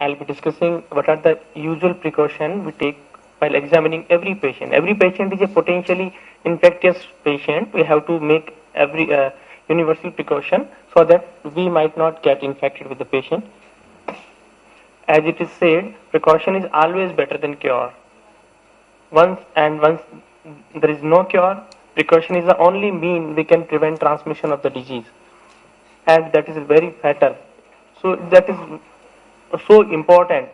I'll be discussing what are the usual precautions we take while examining every patient. Every patient is a potentially infectious patient. We have to make every universal precaution so that we might not get infected with the patient. As it is said, precaution is always better than cure. Once there is no cure, precaution is the only mean we can prevent transmission of the disease, and that is very fatal. So that is so important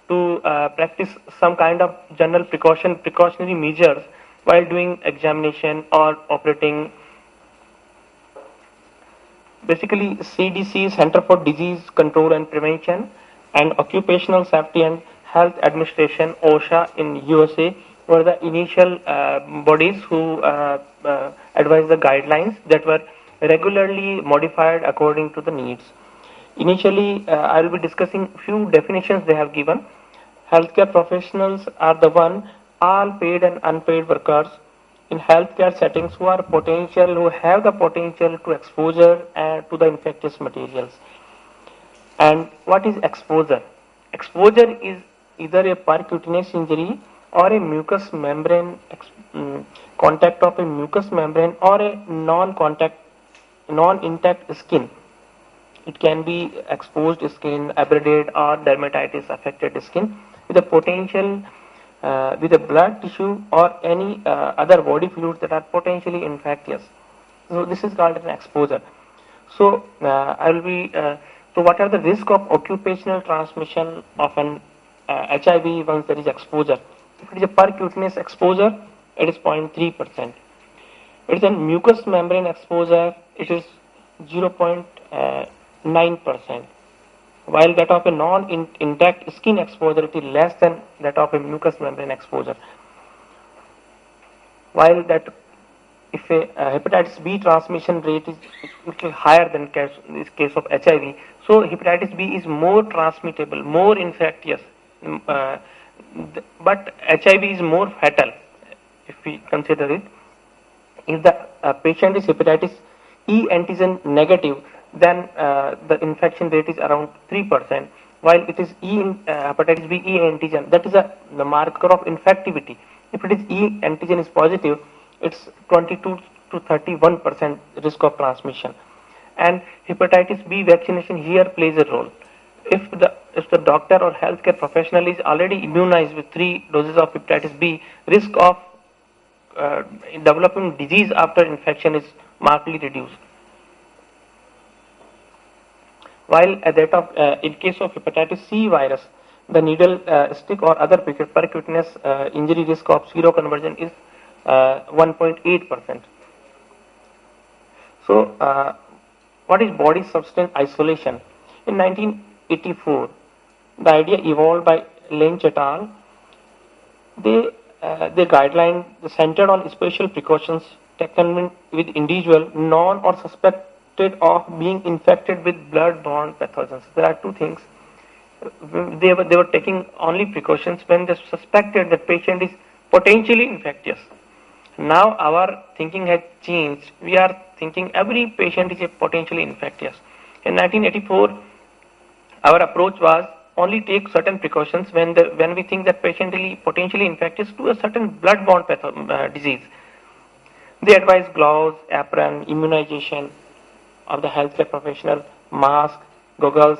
to practice some kind of general precautionary measures while doing examination or operating. Basically, CDC, Center for Disease Control and Prevention, and Occupational Safety and Health Administration, OSHA in USA, were the initial bodies who advised the guidelines that were regularly modified according to the needs. Initially, I will be discussing few definitions they have given. Healthcare professionals are the one, all paid and unpaid workers in healthcare settings who have the potential to exposure to the infectious materials. And what is exposure? Exposure is either a percutaneous injury or a mucous membrane contact of a mucous membrane or a non-intact skin. It can be exposed skin, abraded or dermatitis affected skin with a potential with a blood tissue or any other body fluids that are potentially infectious. So this is called an exposure. So I will be. So what are the risk of occupational transmission of an HIV once there is exposure? If it is a percutaneous exposure, it is 0.3%. It is a mucous membrane exposure, it is 0.9%. While that of a non-intact skin exposure, it is less than that of a mucous membrane exposure. While that if a hepatitis B transmission rate is little higher than this case of HIV, so hepatitis B is more transmittable, more infectious, but HIV is more fatal if we consider it. If the patient is hepatitis E antigen negative, then the infection rate is around 3%, while it is hepatitis B E antigen, that is the marker of infectivity. If it is E antigen is positive, it's 22 to 31% risk of transmission. And hepatitis B vaccination here plays a role. If the doctor or healthcare professional is already immunized with 3 doses of hepatitis B, risk of developing disease after infection is markedly reduced. While in case of hepatitis C virus, the needle stick or other percutaneous injury risk of seroconversion is 1.8%. So, what is body substance isolation? In 1984, the idea evolved by Lynch et al. The guideline centered on special precautions taken with individual known or suspected of being infected with blood-borne pathogens. There are two things. They were taking only precautions when they suspected that patient is potentially infectious. Now our thinking has changed. We are thinking every patient is a potentially infectious. In 1984, our approach was only take certain precautions when we think that patient is potentially infectious to a certain blood-borne disease. They advise gloves, apron, immunization of the healthcare professional, mask, goggles,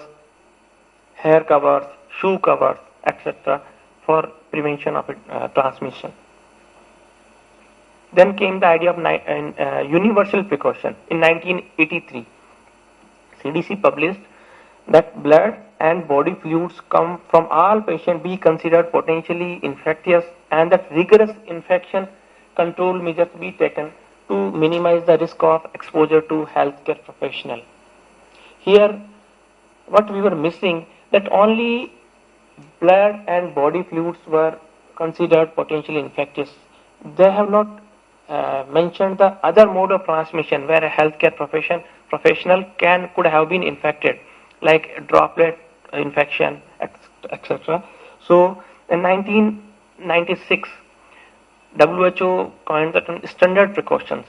hair covers, shoe covers, etc. for prevention of transmission. Then came the idea of universal precaution. In 1983, CDC published that blood and body fluids come from all patients be considered potentially infectious, and that rigorous infection control measures be taken to minimize the risk of exposure to healthcare professional. Here, what we were missing, that only blood and body fluids were considered potentially infectious. They have not mentioned the other mode of transmission where a healthcare professional could have been infected, like droplet infection, etc. So in 1996, WHO coined the term standard precautions.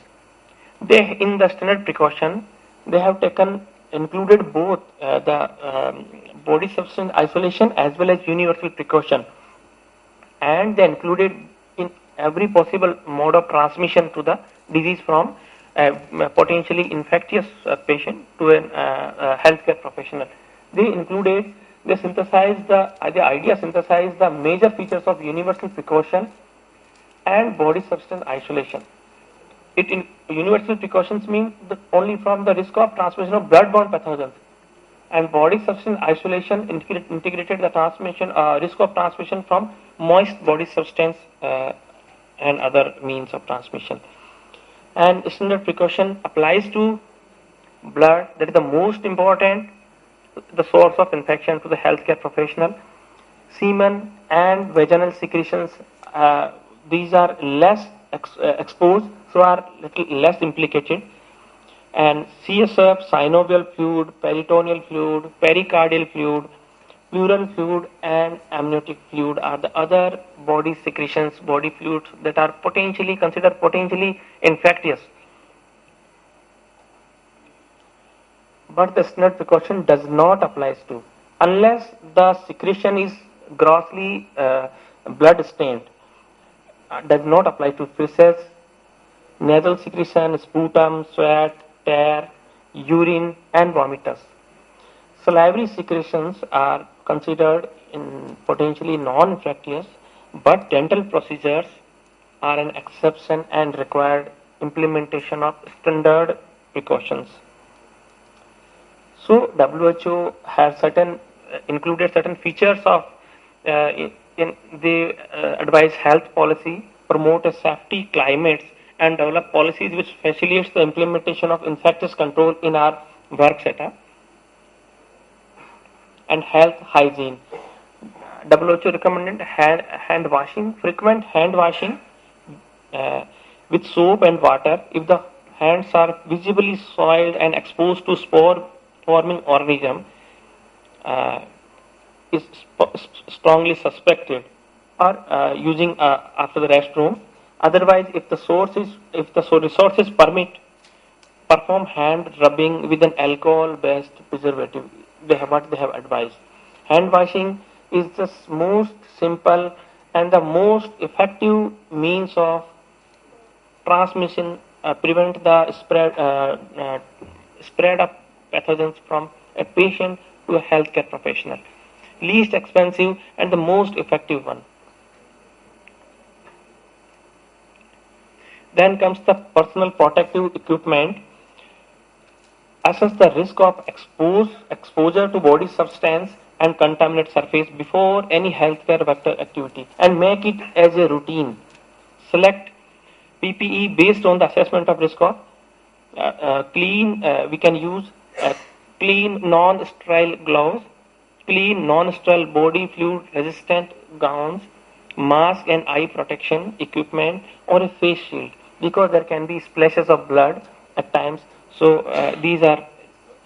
In the standard precaution, they have taken included both the body substance isolation as well as universal precaution, and they included in every possible mode of transmission to the disease from a potentially infectious patient to a healthcare professional. They included, they synthesized the idea synthesized the major features of universal precaution and body substance isolation. It in universal precautions mean only from the risk of transmission of blood-borne pathogens, and body substance isolation integrated the transmission risk of transmission from moist body substance and other means of transmission. And standard precaution applies to blood, that is the most important, the source of infection to the healthcare professional. Semen and vaginal secretions, these are less exposed, so are little less implicated. And CSF, synovial fluid, peritoneal fluid, pericardial fluid, pleural fluid, and amniotic fluid are the other body secretions, body fluids that are considered potentially infectious. But the standard precaution does not apply to, unless the secretion is grossly blood stained. Does not apply to feces, nasal secretion, sputum, sweat, tear, urine, and vomitus. Salivary secretions are considered potentially non-infectious, but dental procedures are an exception and required implementation of standard precautions. So WHO has included certain features of in the advise health policy, promote a safety climates, and develop policies which facilitates the implementation of infectious control in our work setup. And health hygiene. WHO recommended hand washing, frequent hand washing with soap and water if the hands are visibly soiled and exposed to spore forming organism is strongly suspected, or using after the restroom. Otherwise, if the resources permit, perform hand rubbing with an alcohol-based preservative. What they have advised. Hand washing is the most simple and the most effective means of transmission, prevent the spread of pathogens from a patient to a healthcare professional. Least expensive and the most effective one. Then comes the personal protective equipment. Assess the risk of exposure to body substance and contaminate surface before any healthcare vector activity, and make it as a routine. Select PPE based on the assessment of risk of we can use clean non-sterile gloves, clean non-sterile body fluid resistant gowns, mask and eye protection equipment, or a face shield, because there can be splashes of blood at times. So these are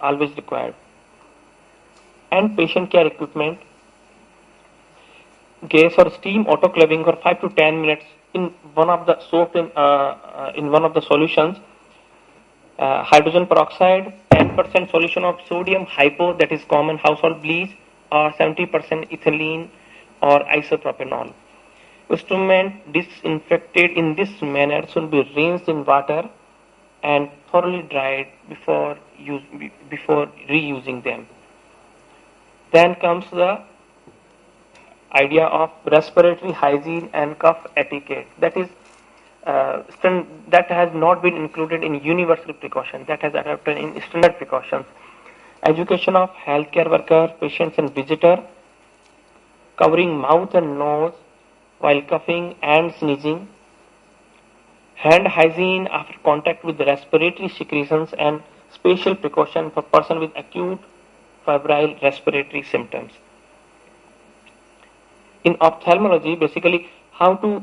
always required. And patient care equipment, gas or steam autoclaving for 5 to 10 minutes in one of the soaked in one of the solutions. Hydrogen peroxide, 10% solution of sodium hypo, that is common household bleach, or 70% ethylene or isopropanol. Instrument disinfected in this manner should be rinsed in water and thoroughly dried before reusing them. Then comes the idea of respiratory hygiene and cough etiquette. That is that has not been included in universal precaution. That has adopted in standard precautions. Education of healthcare worker, patients, and visitor, covering mouth and nose while coughing and sneezing. Hand hygiene after contact with the respiratory secretions, and special precaution for person with acute febrile respiratory symptoms. In ophthalmology, basically how to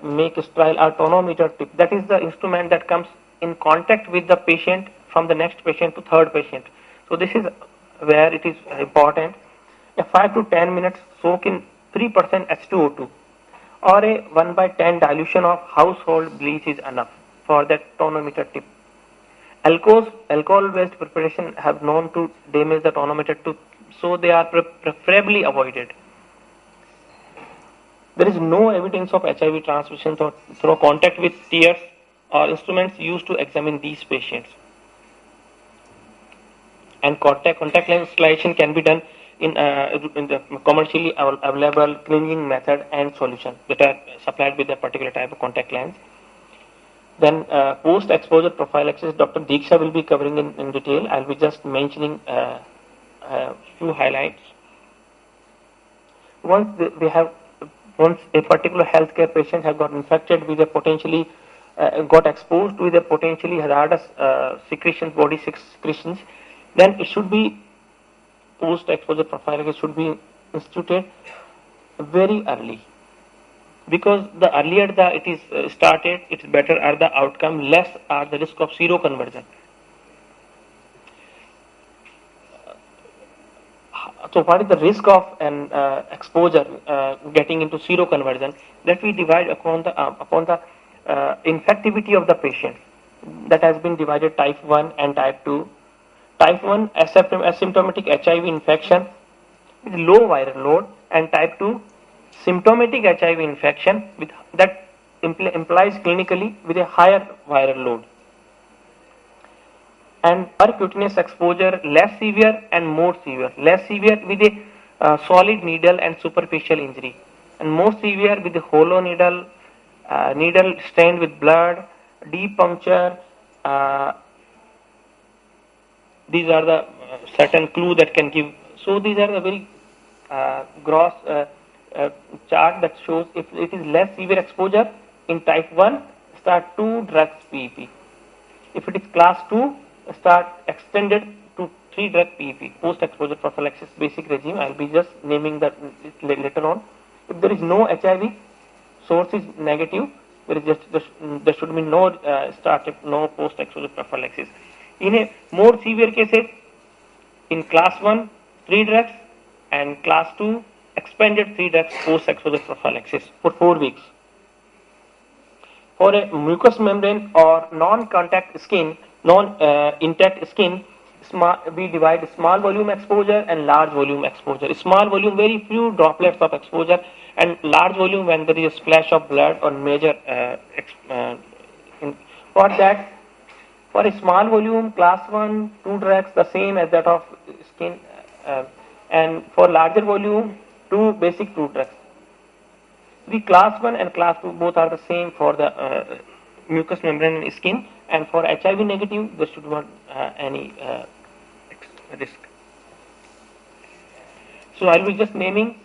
make a sterile a tonometer tip. That is the instrument that comes in contact with the patient from the next patient to third patient. So this is where it is important. A 5 to 10 minutes soak in 3% H2O2 or a 1/10 dilution of household bleach is enough for that tonometer tip. Alcohol-based preparation have known to damage the tonometer tooth, so they are preferably avoided. There is no evidence of HIV transmission through contact with tears or instruments used to examine these patients. And contact lens installation can be done in the commercially available cleaning method and solution that are supplied with a particular type of contact lens. Then post-exposure prophylaxis, Dr. Diksha will be covering in detail. I'll be just mentioning a few highlights. Once a particular healthcare patient has got infected with a potentially got exposed with a potentially hazardous secretions, body secretions, then it should be post-exposure prophylaxis should be instituted very early, because the earlier it is started, it's better are the outcome, less are the risk of seroconversion. So what is the risk of an exposure getting into seroconversion? That we divide upon the infectivity of the patient. That has been divided type 1 and type 2. Type 1 asymptomatic HIV infection with low viral load, and type 2 symptomatic HIV infection with that implies clinically with a higher viral load. And percutaneous exposure less severe and more severe. Less severe with a solid needle and superficial injury, and more severe with a hollow needle, needle stained with blood, deep puncture. These are the certain clue that can give. So these are the very gross chart that shows if it is less severe exposure in type 1, start 2 drugs PEP. If it is class 2, start extended to 3 drug PEP, post-exposure prophylaxis basic regime. I will be just naming that later on. If there is no HIV, source is negative, there should be no no post-exposure prophylaxis. In a more severe cases, in class 1, 3 drugs, and class 2, expanded 3 drugs post-exposure prophylaxis for 4 weeks. For a mucous membrane or non-contact skin, non-intact skin, we divide small volume exposure and large volume exposure. Small volume, very few droplets of exposure, and large volume when there is a splash of blood or major. For that, for a small volume, class 1, 2 drugs, the same as that of skin, and for larger volume, 2 basic 2 drugs. The class 1 and class 2 both are the same for the mucous membrane and skin, and for HIV negative, there should not any risk. So I will be just naming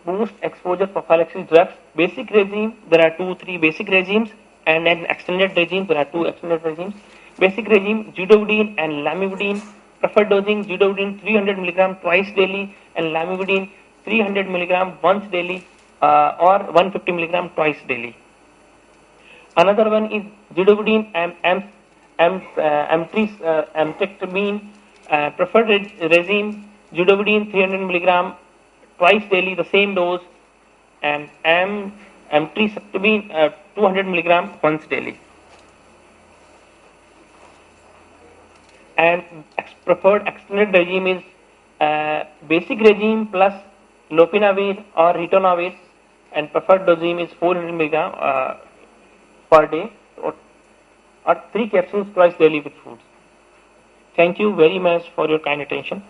post-exposure prophylaxis drugs. Basic regime, there are 2-3 basic regimes, and an extended regime, there are 2 extended regimes. Basic regime, zidovudine and lamivudine. Preferred dosing, zidovudine 300 mg twice daily, and lamivudine 300 mg once daily, or 150 mg twice daily. Another one is zidovudine amtriptyline. Preferred regime, zidovudine 300 mg twice daily, the same dose, and amtriptyline 200 mg once daily. And preferred extended regime is basic regime plus lopinavir or ritonavir, and preferred regime is 400 mg per day, or 3 capsules twice daily with foods. Thank you very much for your kind attention.